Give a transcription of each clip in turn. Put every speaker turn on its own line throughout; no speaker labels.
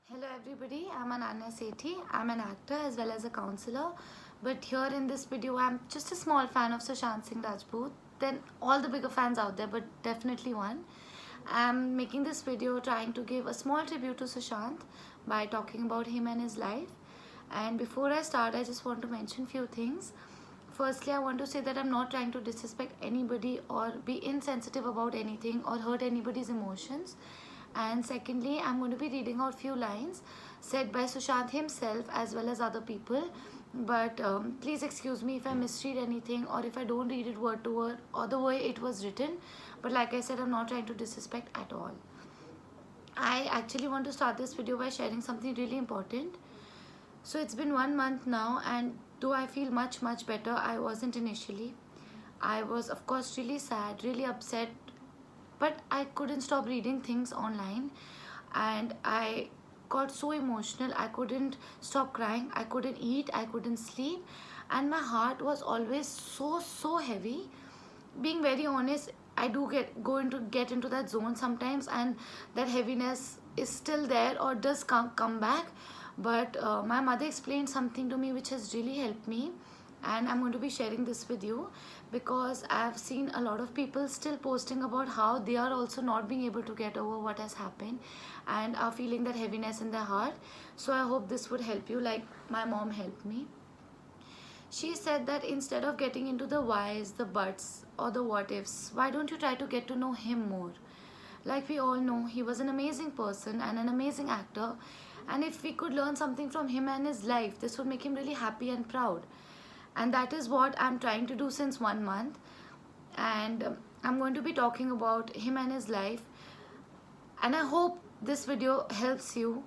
Hello everybody, I'm Ananya Sethi. I'm an actor as well as a counselor. But here in this video, I'm just a small fan of Sushant Singh Rajput. Then all the bigger fans out there, but definitely one. I'm making this video trying to give a small tribute to Sushant by talking about him and his life. And before I start, I just want to mention few things. Firstly, I want to say that I'm not trying to disrespect anybody or be insensitive about anything or hurt anybody's emotions. And secondly, I'm going to be reading out few lines said by Sushant himself as well as other people. But please excuse me if I misread anything or if I don't read it word to word or the way it was written. But like I said, I'm not trying to disrespect at all. I actually want to start this video by sharing something really important. So it's been 1 month now, and though I feel much better, I wasn't initially. I was of course really sad, really upset, but I couldn't stop reading things online, and I got so emotional. I couldn't stop crying, I couldn't eat, I couldn't sleep, and my heart was always so heavy. Being very honest, I do get into that zone sometimes, and that heaviness is still there or does come back. But my mother explained something to me which has really helped me, and I'm going to be sharing this with you because I've seen a lot of people still posting about how they are also not being able to get over what has happened and are feeling that heaviness in their heart. So I hope this would help you like my mom helped me. She said that instead of getting into the whys, the buts, or the what ifs, why don't you try to get to know him more? Like we all know, he was an amazing person and an amazing actor. And if we could learn something from him and his life, this would make him really happy and proud. And that is what I'm trying to do since 1 month. And I'm going to be talking about him and his life. And I hope this video helps you.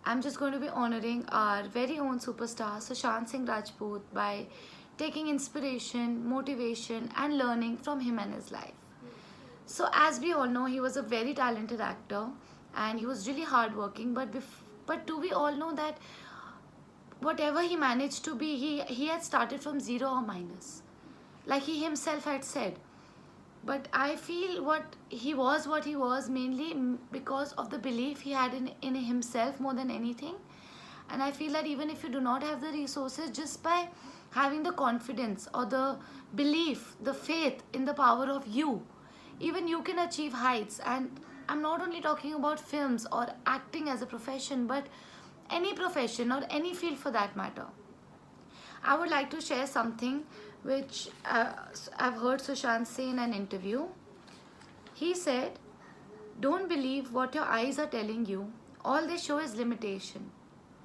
I'm just going to be honoring our very own superstar Sushant Singh Rajput by taking inspiration, motivation and learning from him and his life. So as we all know, he was a very talented actor and he was really hardworking, but do we all know that whatever he managed to be, he had started from zero or minus, like he himself had said. But I feel what he was mainly because of the belief he had in himself more than anything. And I feel that even if you do not have the resources, just by having the confidence or the belief, the faith in the power of you, even you can achieve heights. And I'm not only talking about films or acting as a profession, but any profession or any field for that matter. I would like to share something which I've heard Sushant say in an interview. He said, "Don't believe what your eyes are telling you. All they show is limitation.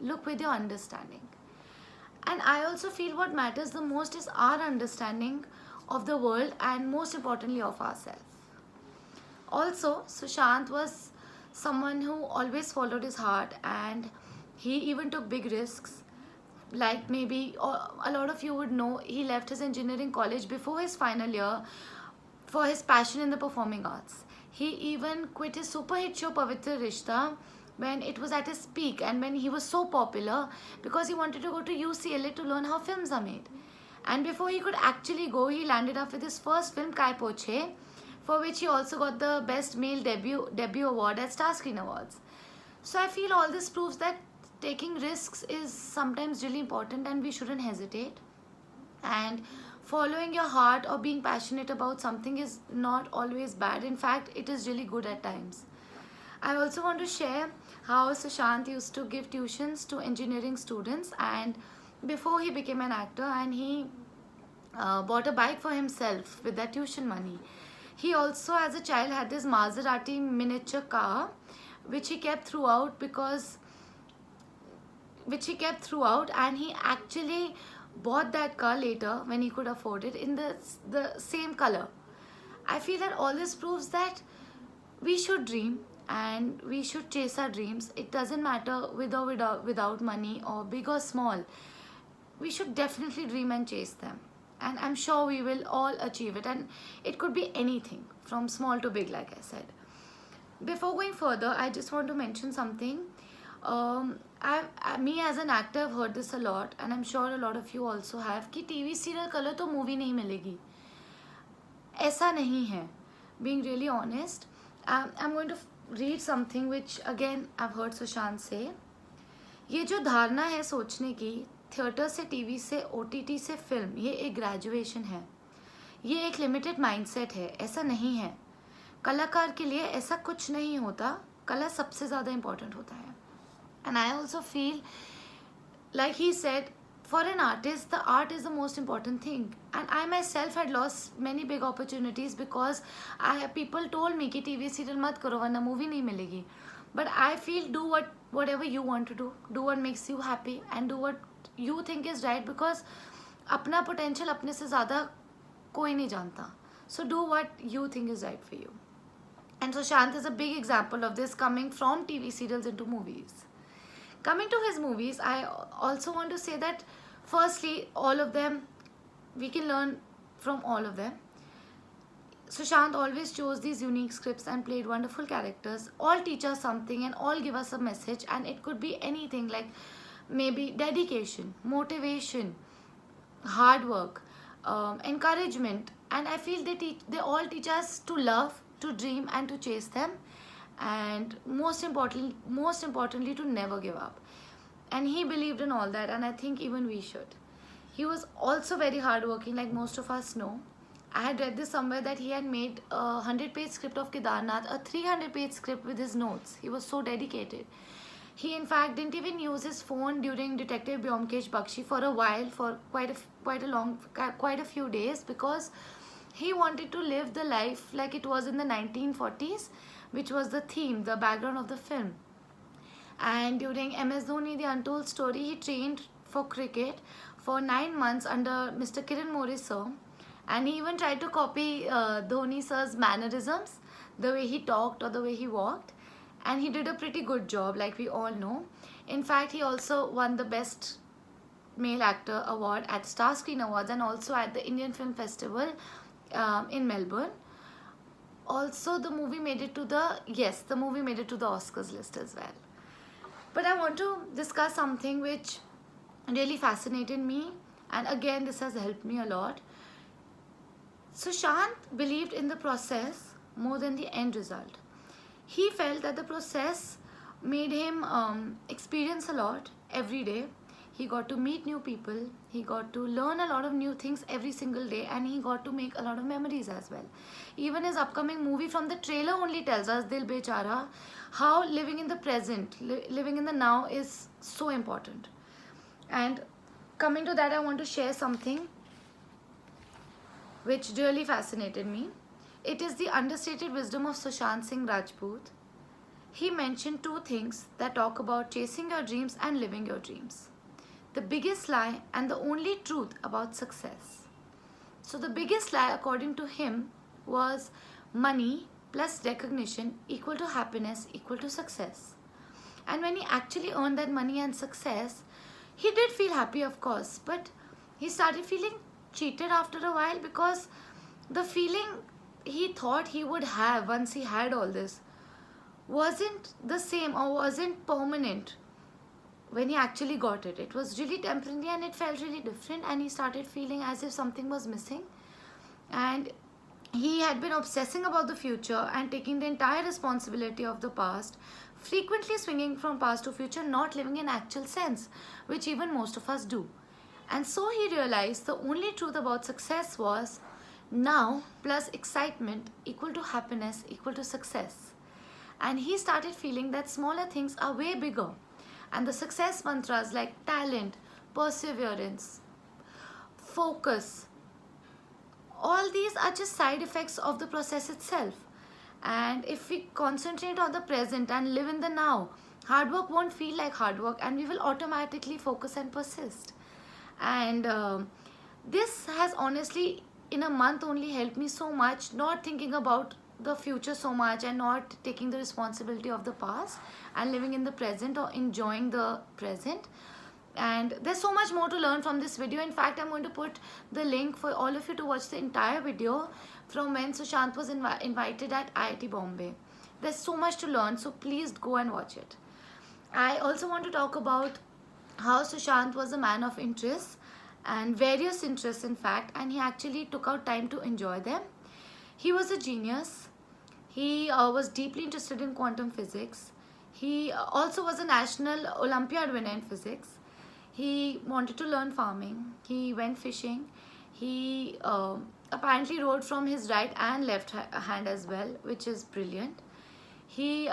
Look with your understanding." And I also feel what matters the most is our understanding of the world and most importantly of ourselves. Also, Sushant was someone who always followed his heart, and he even took big risks. Like maybe a lot of you would know, he left his engineering college before his final year for his passion in the performing arts. He even quit his super hit show Pavitra Rishta when it was at its peak and when he was so popular, because he wanted to go to UCLA to learn how films are made. And before he could actually go, he landed up with his first film Kai Poche, for which he also got the Best Male Debut Award at Star Screen Awards. So I feel all this proves that taking risks is sometimes really important and we shouldn't hesitate. And following your heart or being passionate about something is not always bad. In fact, it is really good at times. I also want to share how Sushant used to give tuitions to engineering students, and before he became an actor, and he bought a bike for himself with that tuition money. He also as a child had this Maserati miniature car which he kept throughout and he actually bought that car later when he could afford it in the same color. I feel that all this proves that we should dream and we should chase our dreams. It doesn't matter with or without money or big or small. We should definitely dream and chase them, and I'm sure we will all achieve it. And it could be anything from small to big, like I said. Before going further, I just want to mention something. Me as an actor, I've heard this a lot, and I'm sure a lot of you also have, कि TV serial करो तो movie नहीं मिलेगी. ऐसा नहीं है. Being really honest, I'm going to read something which again I've heard Sushant say. ये जो धारणा है सोचने की, थिएटर से टीवी से OTT से फिल्म, ये एक ग्रेजुएशन है, ये एक लिमिटेड माइंडसेट है. ऐसा नहीं है. कलाकार के लिए ऐसा कुछ नहीं होता. कला सबसे ज़्यादा इम्पोर्टेंट होता है. And I also feel like he said, for an artist the art is the most important thing, and I myself had lost many big opportunities because people told me कि TV serial मत करो वरना movie नहीं मिलेगी. But I feel do whatever you want to do what makes you happy and do what you think is right, because अपना potential अपने से ज़्यादा कोई नहीं जानता. So do what you think is right for you. And Sushant is a big example of this, coming from TV serials into movies. Coming to his movies, I also want to say that firstly, all of them, we can learn from all of them. Sushant always chose these unique scripts and played wonderful characters. All teach us something and all give us a message, and it could be anything like maybe dedication, motivation, hard work, encouragement, and I feel they all teach us to love, to dream, and to chase them. And most importantly to never give up. And he believed in all that, and I think even we should. He was also very hardworking, like most of us know. I had read this somewhere that he had made a 100-page script of Kedarnath, a 300-page script with his notes. He was so dedicated. He in fact didn't even use his phone during Detective Byomkesh Bakshi for a while, for quite a few days, because he wanted to live the life like it was in the 1940s, which was the theme, the background of the film. And during MS Dhoni, The Untold Story, he trained for cricket for 9 months under Mr. Kiran Mori sir, and he even tried to copy Dhoni sir's mannerisms, the way he talked or the way he walked, and he did a pretty good job, like we all know. In fact, he also won the Best Male Actor award at Star Screen Awards and also at the Indian Film Festival in Melbourne. Also, the movie made it to the Oscars list as well. But I want to discuss something which really fascinated me, and again this has helped me a lot. Sushant believed in the process more than the end result. He felt that the process made him experience a lot every day. He got to meet new people, he got to learn a lot of new things every single day, and he got to make a lot of memories as well. Even his upcoming movie, from the trailer only tells us, Dil Bechara, how living in the present, living in the now is so important. And coming to that, I want to share something which really fascinated me. It is the understated wisdom of Sushant Singh Rajput. He mentioned 2 things that talk about chasing your dreams and living your dreams. The biggest lie and the only truth about success. So the biggest lie, according to him, was money plus recognition equal to happiness equal to success. And when he actually earned that money and success, he did feel happy, of course, but he started feeling cheated after a while, because the feeling he thought he would have once he had all this wasn't the same or wasn't permanent when he actually got it. It was really temporary and it felt really different, and he started feeling as if something was missing. And he had been obsessing about the future and taking the entire responsibility of the past, frequently swinging from past to future, not living in actual sense, which even most of us do. And so he realized the only truth about success was now plus excitement equal to happiness equal to success. And he started feeling that smaller things are way bigger, and the success mantras like talent, perseverance, focus, all these are just side effects of the process itself. And if we concentrate on the present and live in the now, hard work won't feel like hard work, and we will automatically focus and persist. And this has honestly in a month only helped me so much, not thinking about the future so much and not taking the responsibility of the past and living in the present or enjoying the present. And there's so much more to learn from this video. In fact, I'm going to put the link for all of you to watch the entire video from when Sushant was invited at IIT Bombay. There's so much to learn, so please go and watch it. I also want to talk about how Sushant was a man of interests, and various interests in fact, and he actually took out time to enjoy them. He was a genius. He was deeply interested in quantum physics. He also was a national Olympiad winner in physics. He wanted to learn farming. He went fishing. He apparently wrote from his right and left hand as well, which is brilliant. He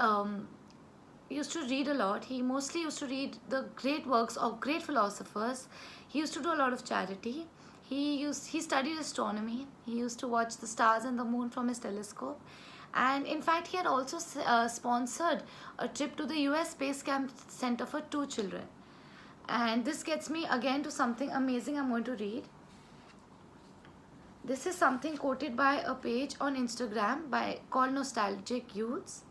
used to read a lot. He mostly used to read the great works of great philosophers. He used to do a lot of charity. He studied astronomy. He used to watch the stars and the moon from his telescope. And in fact, he had also sponsored a trip to the US Space Camp Center for 2 children. And this gets me again to something amazing I'm going to read. This is something quoted by a page on Instagram called Nostalgic Youths.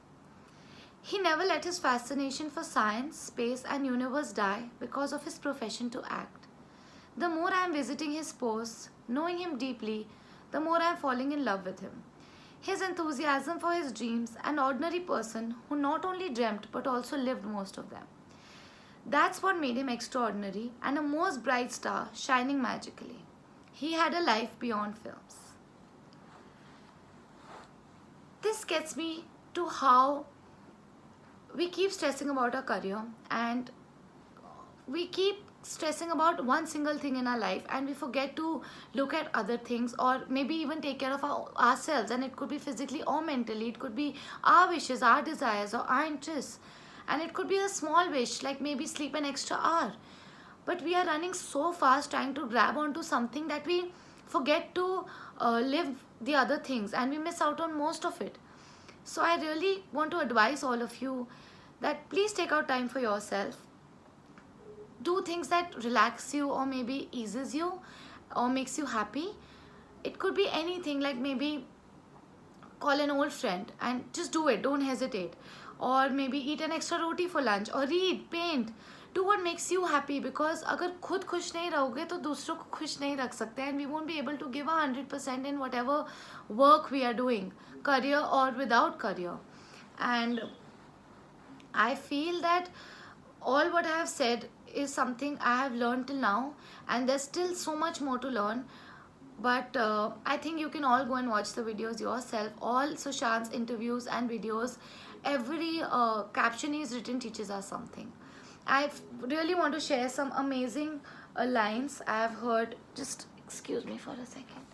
He never let his fascination for science, space and universe die because of his profession to act. The more I am visiting his posts, knowing him deeply, the more I am falling in love with him. His enthusiasm for his dreams, an ordinary person who not only dreamt but also lived most of them. That's what made him extraordinary and a most bright star shining magically. He had a life beyond films. This gets me to how we keep stressing about our career and we keep stressing about one single thing in our life and we forget to look at other things or maybe even take care of ourselves, and it could be physically or mentally. It could be our wishes, our desires or our interests, and it could be a small wish like maybe sleep an extra hour. But we are running so fast trying to grab onto something that we forget to live the other things and we miss out on most of it. So I really want to advise all of you that please take out time for yourself. Do things that relax you or maybe eases you or makes you happy. It could be anything, like maybe call an old friend and just do it, don't hesitate. Or maybe eat an extra roti for lunch or read, paint. Do what makes you happy, because अगर खुद खुश नहीं रहोगे तो दूसरों को खुश नहीं रख सकते, and we won't be able to give 100% in whatever work we are doing, career or without career. And I feel that all what I have said is something I have learned till now, and there's still so much more to learn. But I think you can all go and watch the videos yourself. All Sushant's interviews and videos, every caption he's written teaches us something. I really want to share some amazing lines I have heard. Just excuse me for a second.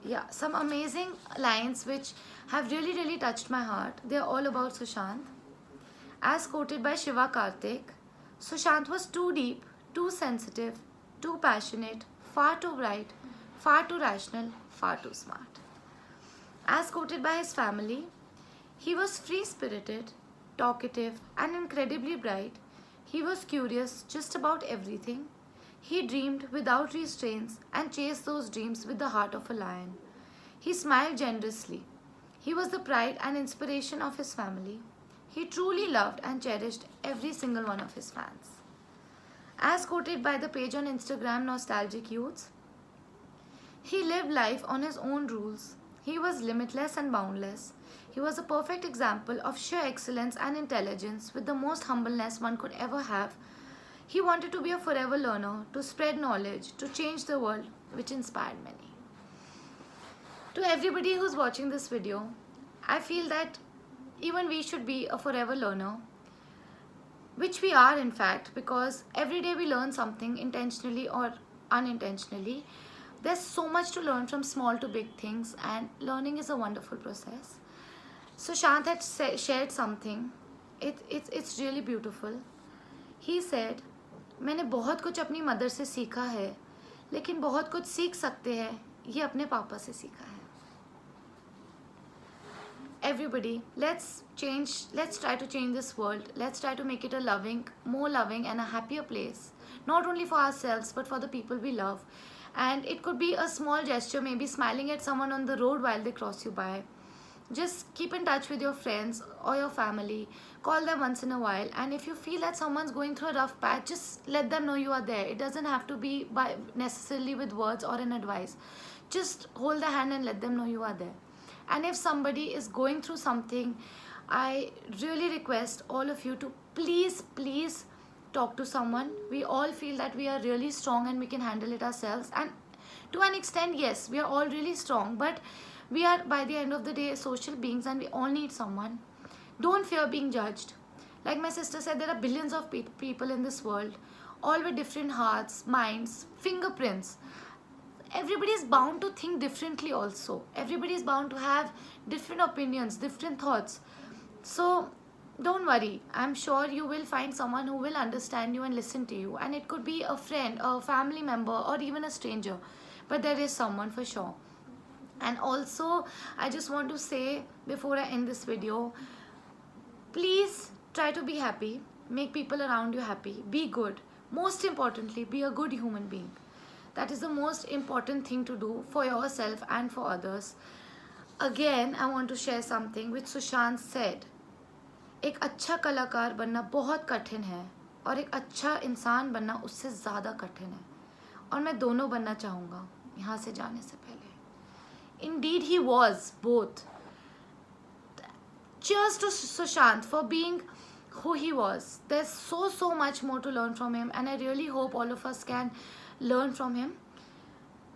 Yeah, some amazing lines which have really touched my heart. They're all about Sushant. As quoted by Shiva Karthik, Sushant was too deep, too sensitive, too passionate, far too bright, far too rational, far too smart. As quoted by his family, he was free-spirited, talkative and incredibly bright. He was curious just about everything. He dreamed without restraints and chased those dreams with the heart of a lion. He smiled generously. He was the pride and inspiration of his family. He truly loved and cherished every single one of his fans. As quoted by the page on Instagram Nostalgic Youths, he lived life on his own rules. He was limitless and boundless. He was a perfect example of sheer excellence and intelligence with the most humbleness one could ever have. He wanted to be a forever learner, to spread knowledge, to change the world, which inspired many. To everybody who's watching this video, I feel that even we should be a forever learner, which we are in fact, because every day we learn something intentionally or unintentionally. There's so much to learn from small to big things, and learning is a wonderful process. Sushant had shared something. It's really beautiful. He said, मैंने बहुत कुछ अपनी mother से सीखा है, लेकिन बहुत कुछ सीख सकते हैं ये अपने पापा से सीखा है. Everybody, let's try to change this world. Let's try to make it a more loving and a happier place. Not only for ourselves, but for the people we love. And it could be a small gesture, maybe smiling at someone on the road while they cross you by. Just keep in touch with your friends or your family. Call them once in a while. And if you feel that someone's going through a rough patch, just let them know you are there. It doesn't have to be necessarily with words or an advice. Just hold the hand and let them know you are there. And if somebody is going through something, I really request all of you to please talk to someone. We all feel that we are really strong and we can handle it ourselves. And to an extent, yes, we are all really strong. But We are, by the end of the day, social beings, and we all need someone. Don't fear being judged. Like my sister said, there are billions of people in this world, all with different hearts, minds, fingerprints. Everybody is bound to think differently also. Everybody is bound to have different opinions, different thoughts. So don't worry. I'm sure you will find someone who will understand you and listen to you. And it could be a friend, a family member, or even a stranger. But there is someone for sure. And also, I just want to say before I end this video, please try to be happy. Make people around you happy. Be good. Most importantly, be a good human being. That is the most important thing to do for yourself and for others. Again, I want to share something which Sushant said. एक अच्छा कलाकार बनना बहुत कठिन है और एक अच्छा इंसान बनना उससे ज़्यादा कठिन है, और मैं दोनों बनना चाहूँगा यहाँ से जाने से पहले. Indeed, he was both. Cheers to Sushant for being who he was. There's so much more to learn from him, and I really hope all of us can learn from him.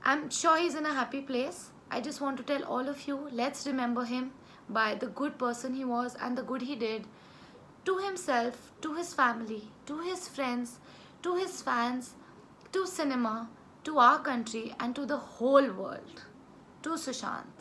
I'm sure he's in a happy place. I just want to tell all of you, let's remember him by the good person he was and the good he did to himself, to his family, to his friends, to his fans, to cinema, to our country, and to the whole world. To Sushant.